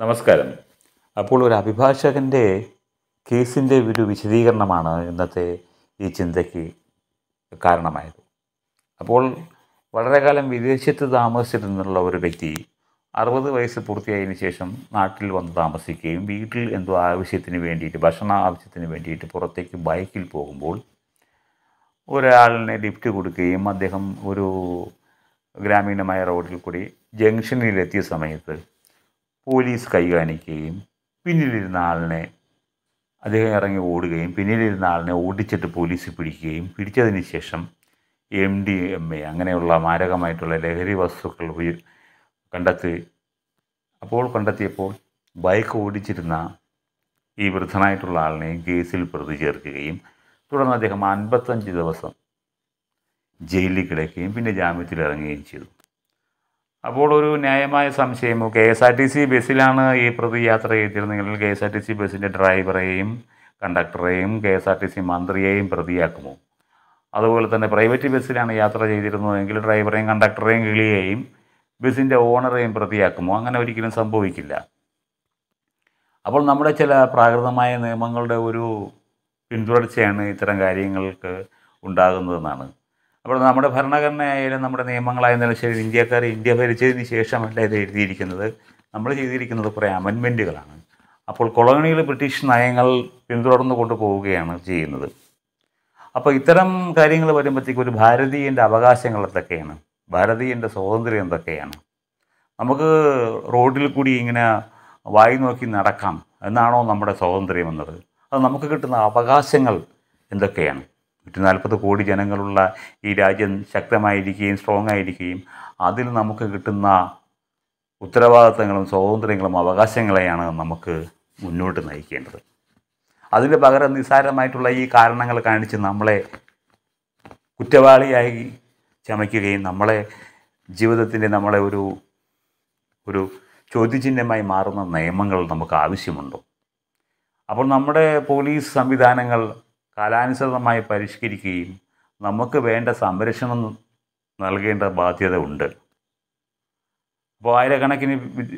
നമസ്കാരം. അപ്പോൾ ഒരു അഭിഭാഷകൻ്റെ കേസിൻ്റെ ഒരു വിശദീകരണമാണ് ഇന്നത്തെ ഈ ചിന്തയ്ക്ക് കാരണമായത്. അപ്പോൾ വളരെ കാലം വിദേശത്ത് താമസിച്ചിരുന്നുള്ള ഒരു വ്യക്തി 60 വയസ്സ് പൂർത്തിയായതിനു ശേഷം നാട്ടിൽ വന്ന് താമസിക്കുകയും വീട്ടിൽ എന്തോ ആവശ്യത്തിന് വേണ്ടിയിട്ട്, ഭക്ഷണ ആവശ്യത്തിന് വേണ്ടിയിട്ട് പുറത്തേക്ക് ബൈക്കിൽ പോകുമ്പോൾ ഒരാളിനെ ലിഫ്റ്റ് കൊടുക്കുകയും അദ്ദേഹം ഒരു ഗ്രാമീണമായ റോഡിൽ കൂടി ജംഗ്ഷനിലെത്തിയ സമയത്ത് പോലീസ് കൈ കാണിക്കുകയും പിന്നിലിരുന്ന ആളിനെ, അദ്ദേഹം ഇറങ്ങി ഓടുകയും പിന്നിലിരുന്ന ആളിനെ ഓടിച്ചിട്ട് പോലീസ് പിടിക്കുകയും പിടിച്ചതിന് ശേഷം MDMA അങ്ങനെയുള്ള മാരകമായിട്ടുള്ള ലഹരി വസ്തുക്കൾ കണ്ടെത്തിയപ്പോൾ ബൈക്ക് ഓടിച്ചിരുന്ന ഈ വൃദ്ധനായിട്ടുള്ള ആളിനെയും കേസിൽ പ്രതി ചേർക്കുകയും തുടർന്ന് അദ്ദേഹം 55 ദിവസം ജയിലിൽ കിടക്കുകയും പിന്നെ ജാമ്യത്തിൽ ഇറങ്ങുകയും ചെയ്തു. അപ്പോൾ ഒരു ന്യായമായ സംശയം, KSRTC ബസ്സിലാണ് ഈ പ്രതി യാത്ര ചെയ്തിരുന്നെങ്കിൽ KSRTC ബസ്സിൻ്റെ ഡ്രൈവറെയും കണ്ടക്ടറെയും KSRTC മന്ത്രിയെയും പ്രതിയാക്കുമോ? അതുപോലെ തന്നെ പ്രൈവറ്റ് ബസ്സിലാണ് യാത്ര ചെയ്തിരുന്നതെങ്കിൽ ഡ്രൈവറെയും കണ്ടക്ടറെയും കിളിയെയും ബസ്സിൻ്റെ ഓണറെയും പ്രതിയാക്കുമോ? അങ്ങനെ ഒരിക്കലും സംഭവിക്കില്ല. അപ്പോൾ നമ്മുടെ ചില പ്രാകൃതമായ നിയമങ്ങളുടെ ഒരു പിന്തുടർച്ചയാണ് ഇത്തരം കാര്യങ്ങൾക്ക് ഉണ്ടാകുന്നതെന്നാണ്. അപ്പോൾ നമ്മുടെ ഭരണഘടനയായാലും നമ്മുടെ നിയമങ്ങളായിരുന്നാലും ശരി, ഇന്ത്യ ഭരിച്ചതിന് ശേഷമല്ല ഇത് എഴുതിയിരിക്കുന്നത്. നമ്മൾ ചെയ്തിരിക്കുന്നത് കുറേ അമെൻമെൻറ്റുകളാണ്. അപ്പോൾ കൊളോണിയൽ ബ്രിട്ടീഷ് നയങ്ങൾ പിന്തുടർന്നു കൊണ്ടുപോവുകയാണ് ചെയ്യുന്നത്. അപ്പോൾ ഇത്തരം കാര്യങ്ങൾ വരുമ്പോഴത്തേക്കും ഒരു ഭാരതീയൻ്റെ അവകാശങ്ങൾ എന്തൊക്കെയാണ്, ഭാരതീയൻ്റെ സ്വാതന്ത്ര്യം എന്തൊക്കെയാണ്, നമുക്ക് റോഡിൽ കൂടി ഇങ്ങനെ വായി നോക്കി നടക്കാം എന്നാണോ നമ്മുടെ സ്വാതന്ത്ര്യം എന്നത്? അത് നമുക്ക് കിട്ടുന്ന അവകാശങ്ങൾ എന്തൊക്കെയാണ്? 140 കോടി ജനങ്ങളുള്ള ഈ രാജ്യം ശക്തമായിരിക്കുകയും സ്ട്രോങ് ആയിരിക്കുകയും അതിൽ നമുക്ക് കിട്ടുന്ന ഉത്തരവാദിത്തങ്ങളും സ്വാതന്ത്ര്യങ്ങളും അവകാശങ്ങളെയാണ് നമുക്ക് മുന്നോട്ട് നയിക്കേണ്ടത്. അതിന് പകരം നിസ്സാരമായിട്ടുള്ള ഈ കാരണങ്ങൾ കാണിച്ച് നമ്മളെ കുറ്റവാളിയായി ചമയ്ക്കുകയും നമ്മളെ ജീവിതത്തിൻ്റെ നമ്മളെ ഒരു ചോദ്യചിഹ്നമായി മാറുന്ന നിയമങ്ങൾ നമുക്ക് ആവശ്യമുണ്ടോ? അപ്പോൾ നമ്മുടെ പോലീസ് സംവിധാനങ്ങൾ കാലാനുസൃതമായി പരിഷ്കരിക്കുകയും നമുക്ക് വേണ്ട സംരക്ഷണം നൽകേണ്ട ബാധ്യത ഉണ്ട്. അപ്പോൾ ആയിരക്കണക്കിന്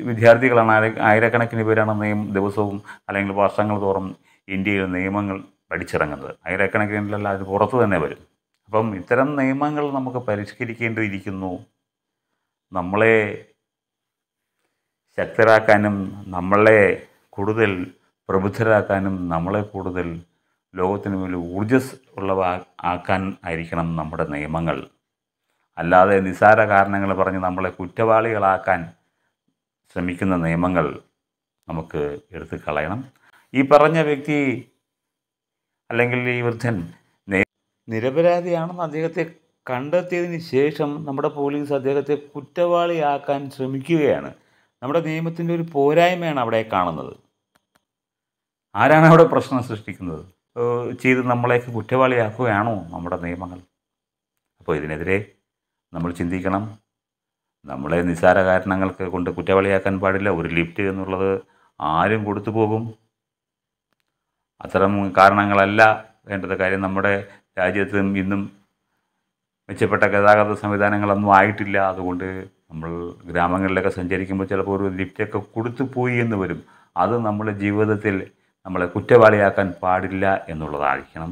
വിദ്യാർത്ഥികളാണ്, ആയിരക്കണക്കിന് പേരാണ് ദിവസവും അല്ലെങ്കിൽ വർഷങ്ങൾ തോറും ഇന്ത്യയിൽ നിയമങ്ങൾ പഠിച്ചിറങ്ങുന്നത്. ആയിരക്കണക്കിനല്ല, അത് പുറത്ത് തന്നെ വരും. അപ്പം ഇത്തരം നിയമങ്ങൾ നമുക്ക് പരിഷ്കരിക്കേണ്ടിയിരിക്കുന്നു. നമ്മളെ ശക്തരാക്കാനും നമ്മളെ കൂടുതൽ പ്രബുദ്ധരാക്കാനും നമ്മളെ കൂടുതൽ ലോകത്തിന് മുന്നിൽ ആക്കാൻ ആയിരിക്കണം നമ്മുടെ നിയമങ്ങൾ. അല്ലാതെ നിസ്സാര കാരണങ്ങൾ പറഞ്ഞ് നമ്മളെ കുറ്റവാളികളാക്കാൻ ശ്രമിക്കുന്ന നിയമങ്ങൾ നമുക്ക് എടുത്തു കളയണം. ഈ പറഞ്ഞ വ്യക്തി അല്ലെങ്കിൽ ഈ വൃദ്ധൻ നിരപരാധിയാണെന്ന് അദ്ദേഹത്തെ കണ്ടെത്തിയതിന് ശേഷം നമ്മുടെ പോലീസ് അദ്ദേഹത്തെ കുറ്റവാളിയാക്കാൻ ശ്രമിക്കുകയാണ്. നമ്മുടെ നിയമത്തിൻ്റെ ഒരു പോരായ്മയാണ് അവിടെ കാണുന്നത്. ആരാണ് അവിടെ പ്രശ്നം സൃഷ്ടിക്കുന്നത്? ചെയ്ത് നമ്മളെയൊക്കെ കുറ്റവാളിയാക്കുകയാണോ നമ്മുടെ നിയമങ്ങൾ? അപ്പോൾ ഇതിനെതിരെ നമ്മൾ ചിന്തിക്കണം. നമ്മളെ നിസ്സാര കാരണങ്ങൾക്ക് കൊണ്ട് കുറ്റവാളിയാക്കാൻ പാടില്ല. ഒരു ലിഫ്റ്റ് എന്നുള്ളത് ആരും കൊടുത്തു പോകും. അത്തരം കാരണങ്ങളല്ല വേണ്ടത്. കാര്യം നമ്മുടെ രാജ്യത്തും ഇന്നും മെച്ചപ്പെട്ട ഗതാഗത സംവിധാനങ്ങളൊന്നും ആയിട്ടില്ല. അതുകൊണ്ട് നമ്മൾ ഗ്രാമങ്ങളിലൊക്കെ സഞ്ചരിക്കുമ്പോൾ ചിലപ്പോൾ ഒരു ലിഫ്റ്റൊക്കെ കൊടുത്തു പോയി എന്ന് വരും. അത് നമ്മുടെ ജീവിതത്തിൽ നമ്മളെ കുറ്റവാളിയാക്കാൻ പാടില്ല എന്നുള്ളതായിരിക്കണം.